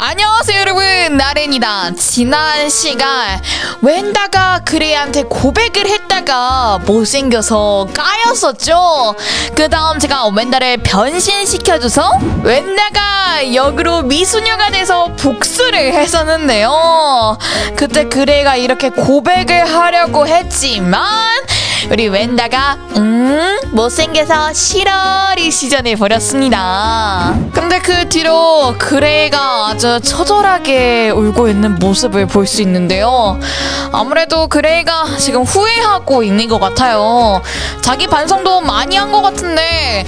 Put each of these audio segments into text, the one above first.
안녕하세요 여러분, 나렌이다. 지난 시간 웬다가 그레이한테 고백을 했다가 못생겨서 까였었죠. 그 다음 제가 웬다를 변신시켜줘서 웬다가 역으로 미소녀가 돼서 복수를 했었는데요. 그때 그레이가 이렇게 고백을 하려고 했지만 우리 웬다가 못생겨서 싫어리 시전해 버렸습니다. 근데 그 뒤로 그레이가 아주 처절하게 울고 있는 모습을 볼 수 있는데요. 아무래도 그레이가 지금 후회하고 있는 것 같아요. 자기 반성도 많이 한 것 같은데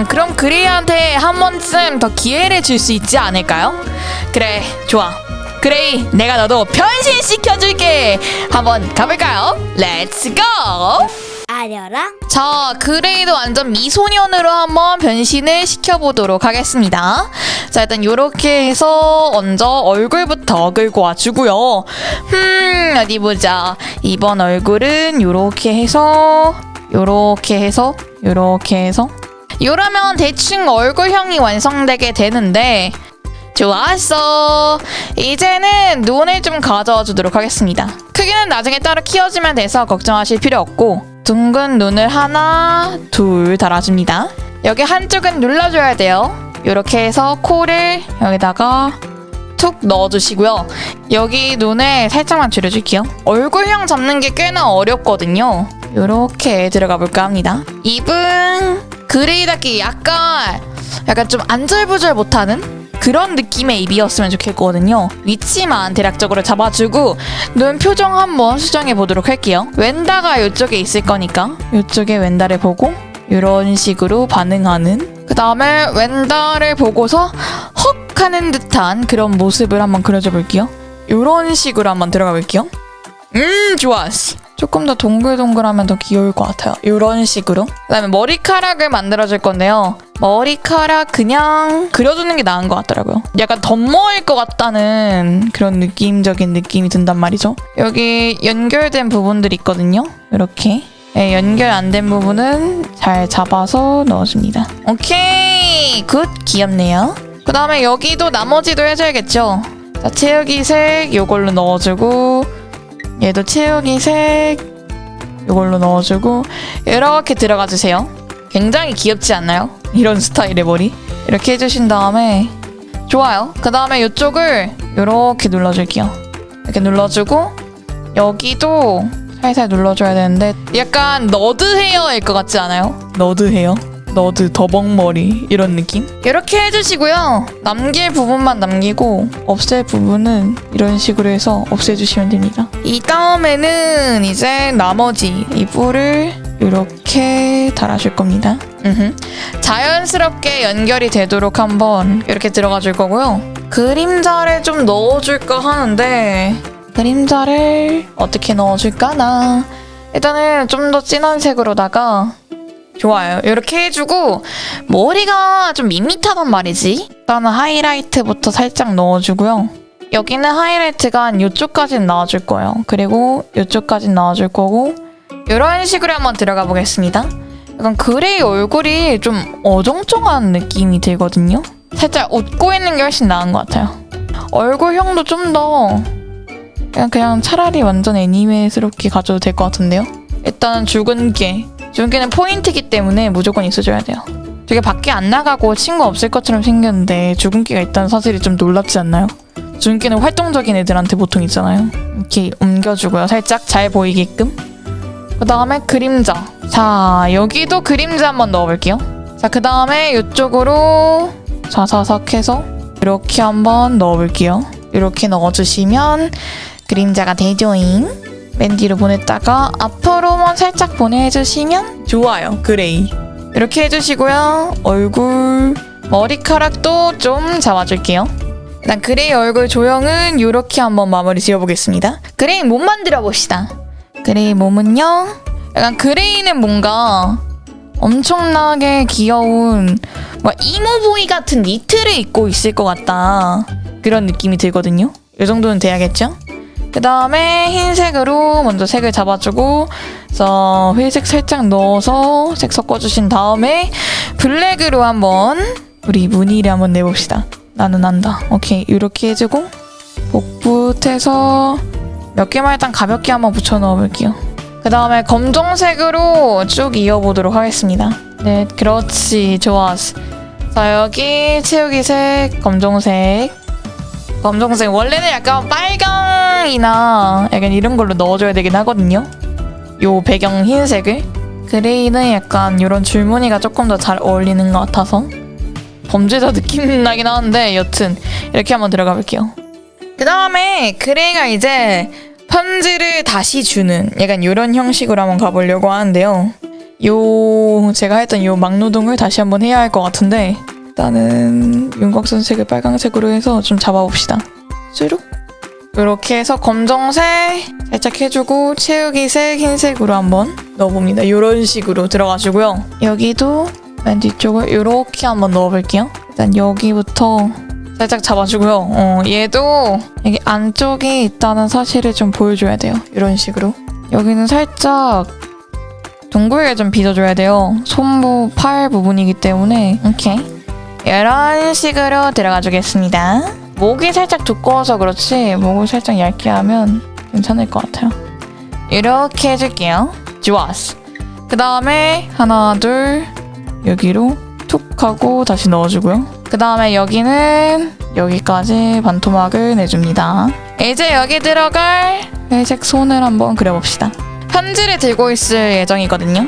그럼 그레이한테 한 번쯤 더 기회를 줄 수 있지 않을까요? 그래, 좋아. 그레이, 내가 너도 변신시켜줄게. 한번 가볼까요? 렛츠 고! 아려라. 자, 그레이도 완전 미소년으로 한번 변신을 시켜보도록 하겠습니다. 자, 일단 요렇게 해서 먼저 얼굴부터 긁고 와주고요. 어디 보자. 이번 얼굴은 요렇게 해서 요러면 대충 얼굴형이 완성되게 되는데, 좋았어. 이제는 눈을 좀 가져와 주도록 하겠습니다. 크기는 나중에 따로 키워주면 돼서 걱정하실 필요 없고, 둥근 눈을 하나, 둘 달아줍니다. 여기 한쪽은 눌러줘야 돼요. 이렇게 해서 코를 여기다가 툭 넣어주시고요. 여기 눈을 살짝만 줄여줄게요. 얼굴형 잡는 게 꽤나 어렵거든요. 이렇게 들어가 볼까 합니다. 입은 그레이답게 약간 좀 안절부절 못하는 그런 느낌의 입이었으면 좋겠거든요. 위치만 대략적으로 잡아주고 눈 표정 한번 수정해 보도록 할게요. 웬다가 이쪽에 있을 거니까 이쪽에 웬다를 보고 이런 식으로 반응하는, 그 다음에 웬다를 보고서 헉 하는 듯한 그런 모습을 한번 그려줘 볼게요. 이런 식으로 한번 들어가 볼게요. 좋았어. 조금 더 동글동글하면 더 귀여울 것 같아요. 이런 식으로. 그 다음에 머리카락을 만들어줄 건데요. 머리카락 그냥 그려주는 게 나은 것 같더라고요. 약간 덤머일 것 같다는 그런 느낌적인 느낌이 든단 말이죠. 여기 연결된 부분들이 있거든요. 이렇게. 네, 연결 안 된 부분은 잘 잡아서 넣어줍니다. 오케이, 굿. 귀엽네요. 그 다음에 여기도 나머지도 해줘야겠죠. 자, 채우기색 요걸로 넣어주고, 얘도 채우기색 이걸로 넣어주고 이렇게 들어가주세요. 굉장히 귀엽지 않나요? 이런 스타일의 머리 이렇게 해주신 다음에 좋아요. 그 다음에 이쪽을 이렇게 눌러줄게요. 이렇게 눌러주고 여기도 살살 눌러줘야 되는데 약간 너드 헤어일 것 같지 않아요? 너드 헤어? 너드 더벅머리 이런 느낌? 이렇게 해주시고요. 남길 부분만 남기고 없앨 부분은 이런 식으로 해서 없애주시면 됩니다. 이 다음에는 이제 나머지 이 뿔을 이렇게 달아줄 겁니다. 자연스럽게 연결이 되도록 한번 이렇게 들어가 줄 거고요. 그림자를 좀 넣어줄까 하는데 그림자를 어떻게 넣어줄까나. 일단은 좀 더 진한 색으로다가 좋아요. 이렇게 해주고 머리가 좀 밋밋하단 말이지. 일단은 하이라이트부터 살짝 넣어주고요. 여기는 하이라이트가 한 이쪽까지는 나와줄 거예요. 그리고 이쪽까지는 나와줄 거고 이런 식으로 한번 들어가 보겠습니다. 약간 그레이 얼굴이 좀 어정쩡한 느낌이 들거든요. 살짝 웃고 있는 게 훨씬 나은 것 같아요. 얼굴형도 좀 더 그냥 차라리 완전 애니메스럽게 가져도 될 것 같은데요. 일단은 주근깨는 포인트이기 때문에 무조건 있어줘야 돼요. 되게 밖에 안 나가고 친구 없을 것처럼 생겼는데 주근깨가 있다는 사실이 좀 놀랍지 않나요? 주근깨는 활동적인 애들한테 보통 있잖아요. 이렇게 옮겨주고요. 살짝 잘 보이게끔. 그 다음에 그림자. 자, 여기도 그림자 한번 넣어볼게요. 자, 그 다음에 이쪽으로 자사삭 해서 이렇게 한번 넣어볼게요. 이렇게 넣어주시면 그림자가 되죠잉. 맨 뒤로 보냈다가 앞으로만 살짝 보내주시면 좋아요. 그레이. 이렇게 해주시고요. 얼굴, 머리카락도 좀 잡아줄게요. 일단 그레이 얼굴 조형은 이렇게 한번 마무리 지어보겠습니다. 그레이 몸 만들어 봅시다. 그레이 몸은요. 약간 그레이는 뭔가 엄청나게 귀여운 이모보이 같은 니트를 입고 있을 것 같다. 그런 느낌이 들거든요. 이 정도는 돼야겠죠? 그 다음에 흰색으로 먼저 색을 잡아주고 그래서 회색 살짝 넣어서 색 섞어주신 다음에 블랙으로 한번 우리 무늬를 한번 내봅시다. 나는 안다. 오케이, 이렇게 해주고 복붙해서 몇 개만 일단 가볍게 한번 붙여 넣어볼게요. 그 다음에 검정색으로 쭉 이어보도록 하겠습니다. 네, 그렇지. 좋았어. 자, 여기 채우기색, 검정색. 원래는 약간 빨강이나 약간 이런 걸로 넣어줘야 되긴 하거든요. 요 배경 흰색을. 그레이는 약간 이런 줄무늬가 조금 더 잘 어울리는 것 같아서 범죄자 느낌 나긴 하는데 여튼 이렇게 한번 들어가 볼게요. 그 다음에 그레이가 이제 편지를 다시 주는 약간 이런 형식으로 한번 가보려고 하는데요. 제가 했던 요 막노동을 다시 한번 해야 할 것 같은데 일단은 윤곽선색을 빨강색으로 해서 좀 잡아봅시다. 쭈룩 이렇게 해서 검정색 살짝 해주고 채우기색 흰색으로 한번 넣어봅니다. 이런 식으로 들어가지고요. 여기도 맨 뒤쪽을 이렇게 한번 넣어볼게요. 일단 여기부터 살짝 잡아주고요. 얘도 여기 안쪽이 있다는 사실을 좀 보여줘야 돼요. 이런 식으로. 여기는 살짝 둥글게 좀 빚어줘야 돼요. 손부 팔 부분이기 때문에 오케이. 이런 식으로 들어가 주겠습니다. 목이 살짝 두꺼워서 그렇지 목을 살짝 얇게 하면 괜찮을 것 같아요. 이렇게 해줄게요. 좋았어. 그 다음에 하나 둘 여기로 툭 하고 다시 넣어주고요. 그 다음에 여기는 여기까지 반토막을 내줍니다. 이제 여기 들어갈 회색 손을 한번 그려봅시다. 편지를 들고 있을 예정이거든요.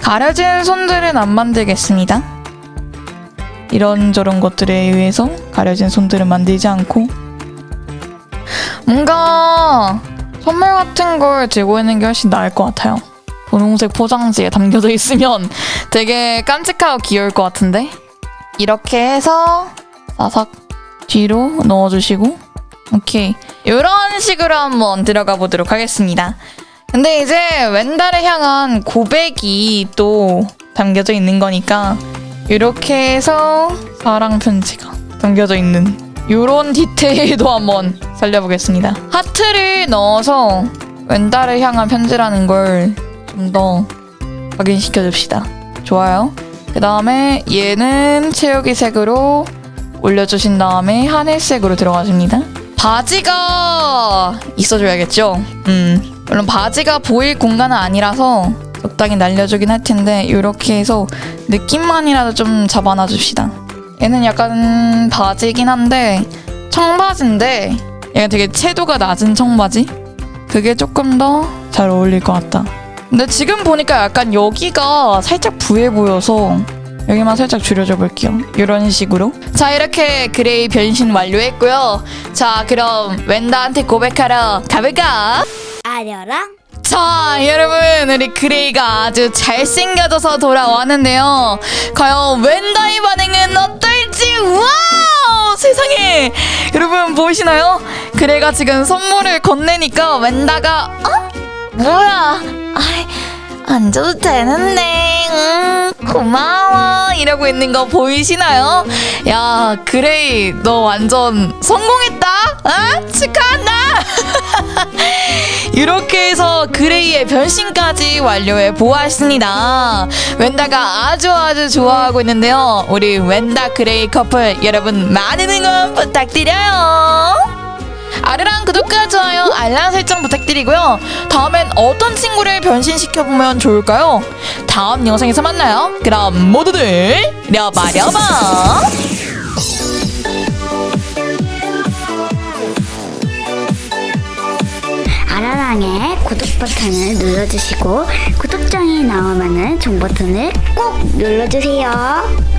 가려진 손들은 안 만들겠습니다. 이런저런 것들에 의해서 가려진 손들은 만들지 않고 뭔가 선물 같은 걸 들고 있는 게 훨씬 나을 것 같아요. 분홍색 포장지에 담겨져 있으면 되게 깜찍하고 귀여울 것 같은데 이렇게 해서 사삭 뒤로 넣어주시고 오케이 이런 식으로 한번 들어가 보도록 하겠습니다. 근데 이제 웬다를 향한 고백이 또 담겨져 있는 거니까 이렇게 해서 사랑 편지가 담겨져 있는 이런 디테일도 한번 살려보겠습니다. 하트를 넣어서 웬다를 향한 편지라는 걸 좀 더 확인시켜 줍시다. 좋아요. 그 다음에 얘는 채우기색으로 올려주신 다음에 하늘색으로 들어가줍니다. 바지가 있어줘야겠죠? 물론 바지가 보일 공간은 아니라서 적당히 날려주긴 할 텐데 이렇게 해서 느낌만이라도 좀 잡아놔 줍시다. 얘는 약간 바지긴 한데 청바지인데 얘가 되게 채도가 낮은 청바지? 그게 조금 더 잘 어울릴 것 같다. 근데 지금 보니까 약간 여기가 살짝 부해 보여서 여기만 살짝 줄여줘 볼게요. 이런 식으로. 자, 이렇게 그레이 변신 완료했고요. 자, 그럼 웬다한테 고백하러 가볼까? 아려랑 자, 여러분, 우리 그레이가 아주 잘생겨져서 돌아왔는데요. 과연 웬다의 반응은 어떨지? 와우! 세상에! 여러분 보이시나요? 그레이가 지금 선물을 건네니까 웬다가 뭐야? 안 줘도 되는데 고마워 이러고 있는 거 보이시나요? 야, 그레이 너 완전 성공했다. 축하한다. 이렇게 해서 그레이의 변신까지 완료해 보았습니다. 웬다가 아주 좋아하고 있는데요. 우리 웬다 그레이 커플 여러분 많은 응원 부탁드려요. 아르랑 구독과 좋아요, 알람 설정 부탁드리고요. 다음엔 어떤 친구를 변신시켜보면 좋을까요? 다음 영상에서 만나요. 그럼 모두들 려봐. 아라랑의 구독 버튼을 눌러주시고 구독장이 나오면은 종 버튼을 꼭 눌러주세요.